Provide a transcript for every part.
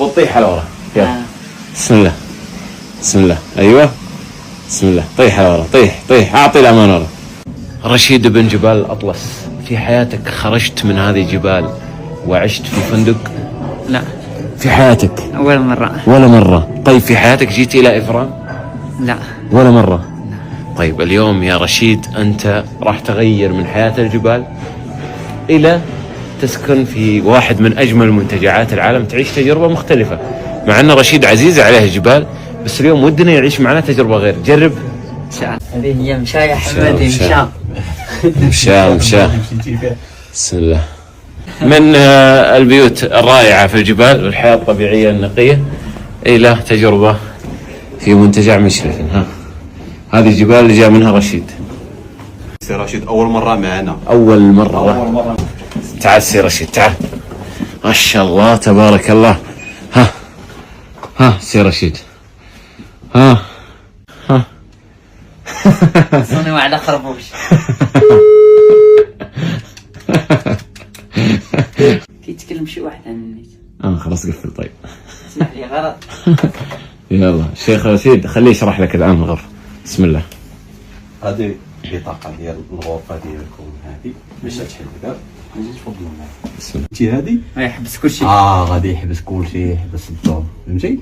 وتطيح على ورا. يلا بسم الله بسم الله. ايوه بسم الله. طيح على ورا. طيح اعطي الامان ورا. رشيد بن جبال الأطلس، في حياتك خرجت من هذه الجبال وعشت في فندق؟ لا. في حياتك؟ ولا مرة. ولا مرة. طيب في حياتك جيت إلى إفران؟ لا. ولا مرة. لا. طيب اليوم يا رشيد أنت راح تغير من حياة الجبال إلى تسكن في واحد من أجمل منتجعات العالم، تعيش تجربة مختلفة. مع أن رشيد عزيزة عليه الجبال، بس اليوم ودنا يعيش معنا تجربة غير. جرب. هذه هي مشى يا حمادي. مشى. بسم الله. من البيوت الرائعة في الجبال والحياة الطبيعية النقية إلى تجربة في منتجع مشرف. هذه الجبال اللي جاء منها رشيد. سي رشيد أول مرة معنا. أول مرة. تعال سي رشيد تعال. ما شاء الله تبارك الله. ها سي رشيد. ها صنوا على خربوش. كيتكلم شي واحد عن النت. خلاص قفل. طيب اسمح لي غلط. يلا الشيخ رشيد خليه يشرح لك الآن الغرفة. بسم الله. هذه بطاقة ديال الغرفة ديالكم، هذه باش تحل الباب. تفضلوا معايا. بسم الله. انت هذه يحبس كل شيء. غادي يحبس كل شيء، يحبس الضوء، فهمتي؟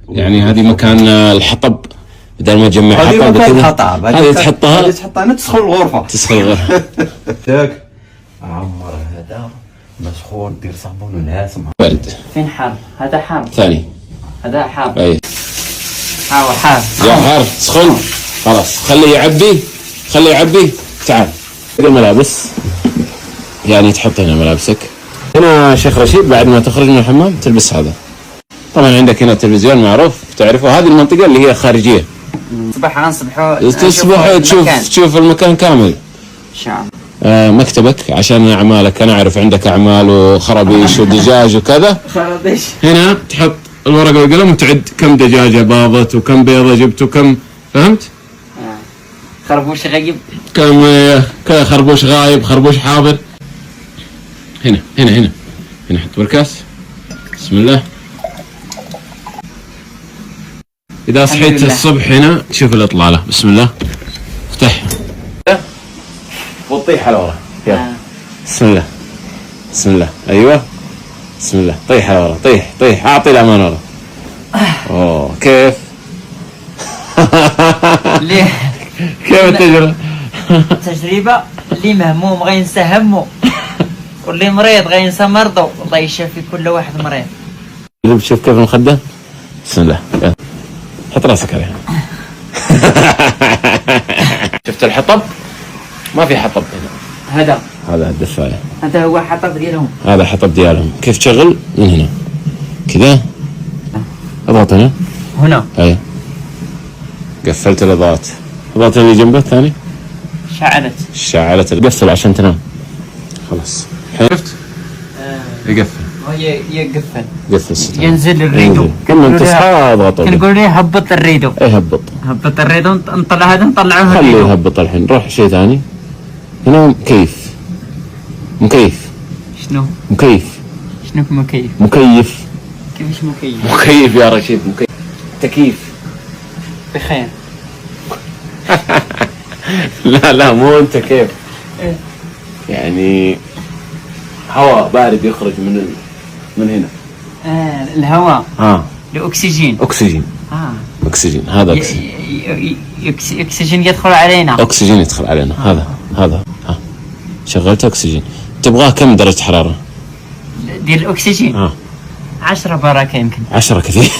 يعني هذه مكان الحطب، بدل ما تجمع حطب هذه كذا هذه تحطها هنا تسخن الغرفة. تسخن الغرفة. ياك عمر هذا مسخون، دير صابون ونعاس برد. فين حار؟ هذا حار. ثاني هذا حار. اي حار. يا حار سخن. خلاص خليه يعبي. تعال. الملابس يعني تحط هنا ملابسك. هنا شيخ رشيد بعد ما تخرج من الحمام تلبس هذا. طبعا عندك هنا التلفزيون معروف تعرفه. هذه المنطقة اللي هي خارجية. صباح غنصبحوا تصبح تشوف المكان كامل ان شاء الله. مكتبك عشان اعمالك. انا اعرف عندك اعمال وخرابيش ودجاج وكذا. خرابيش. هنا تحط الورقة والقلم وتعد كم دجاجة باضت وكم بيضة جبت وكم، فهمت؟ خربوش غايب. كم خربوش غايب، خربوش حاضر. هنا حط بالكاس. بسم الله. إذا صحيت الصبح هنا تشوف الإطلالة. بسم الله. افتح وتطيح على ورا. يلا بسم الله. أيوة بسم الله. طيح على ورا. طيح أعطي الأمان ورا. أوه كيف؟ ليه؟ كيف التجربة؟ تجربة. اللي مهموم غينسى همه، واللي مريض غينسى مرضه. الله يشافي كل واحد مريض. شوف كيف المخدة. بسم الله. حط راسك عليها. شفت الحطب؟ ما في حطب هنا. هذا الدفاية. هذا هو حطب ديالهم. هذا حطب ديالهم. كيف تشغل؟ من هنا كذا. اضغط هنا. اي قفلت الاضاءات. اضغط اللي جنبه الثاني. شعلت. قفل عشان تنام. خلاص شفت؟ يقفل. يقفل. قفل. ينزل الريدو. كل ما تصحى اضغط. كنقول ليه هبط الريدو. هبط الريدو. نطلع هذا نطلعه. خليه يهبط الحين. روح شيء ثاني. هنا مكيف. شنو مكيف؟ كيفاش مكيف؟ مكيف يا رشيد. مكيف. تكييف. بخير. لا مو انت كيف. يعني هواء بارد يخرج من هنا. الهواء. الاكسجين. اكسجين. هذا اكسجين يدخل علينا. هذا شغلت اكسجين. تبغاه كم درجة حرارة؟ ديال الاكسجين 10 بركة يمكن. 10 كثير.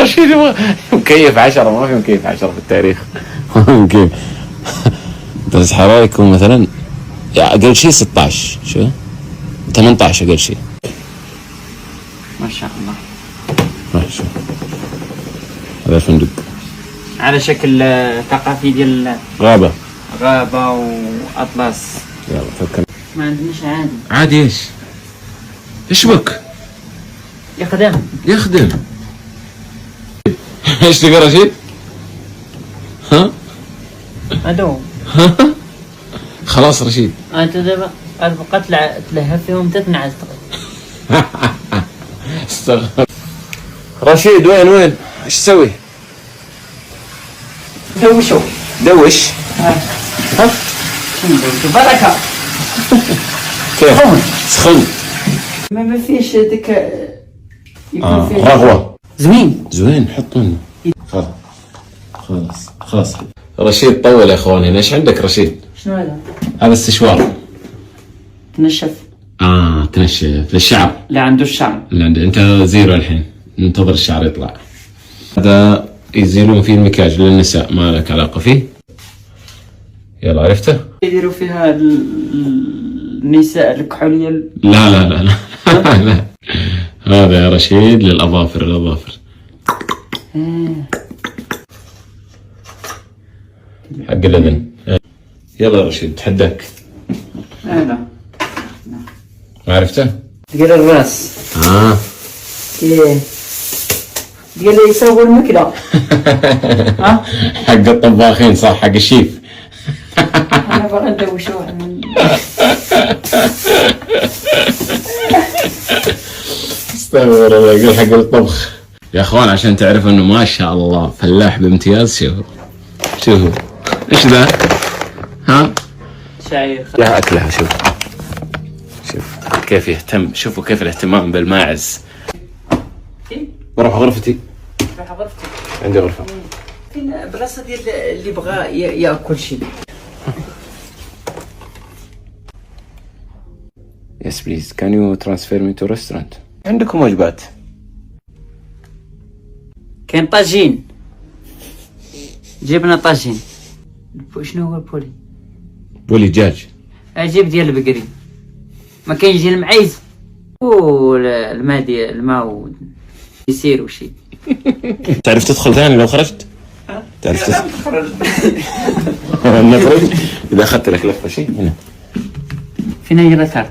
رشيد مكيف 10. ما في مكيف 10 في التاريخ. مكيف درجة حرارة يكون مثلا أقل شيء 16. شو 18 أقل شيء. ما شاء الله. هذا فندق على شكل ثقافي ديال غابة وأطلس. يلا فكر. ما عندناش عادي. ايش بك؟ يخدم. ايش تبغى رشيد؟ هادو. خلاص رشيد. انت دابا غتبقى تلهف فيهم تتنعس. استغفر. رشيد وين ايش تسوي؟ دوشوا دوش. ها؟ بركة. كيف؟ سخن. ما فيش ديك يكون فيه رغوة. زوين. زوين حط منه. خلاص. رشيد طول يا اخواني. ايش عندك رشيد؟ شنو هذا؟ هذا استشوار. تنشف. تنشف للشعر. لا عنده الشعر. اللي عنده انت زيرو الحين، ننتظر الشعر يطلع. هذا يزيلون فيه المكياج للنساء، ما لك علاقة فيه. يلا عرفته؟ يديروا فيها النساء الكحولية. لا لا هذا يا رشيد للأظافر. حق الأذن. يلا يا رشيد تحداك. هذا ما عرفته؟ ديال الراس. إيه. ديال اللي يسووا المكلا. حق الطباخين صح، حق الشيف. انا باغي ندوشوه. استغفر الله، يقول حق الطبخ. يا اخوان عشان تعرفوا انه ما شاء الله فلاح بامتياز، شوفوا ايش ذا؟ ها؟ شايخ. يا اكلها. شوف كيف يهتم، شوفوا كيف الاهتمام بالماعز. بروح غرفتي. روح غرفتي. عندي غرفة. فين بلاصة ديال اللي بغى ياكل شيء. Yes please, can you transfer me to restaurant? عندكم وجبات؟ كاين طاجين. جبنا طاجين. شنو هو البولي؟ بولي دجاج. اجيب ديال البقري. ما كاين يجي المعيز والماء ديال الماء يسير وشي. تعرف تدخل ثاني لو خرجت؟ تعرف تدخل؟ نخرج إذا أخذت لك لفة شيء هنا. فين هي الكارت؟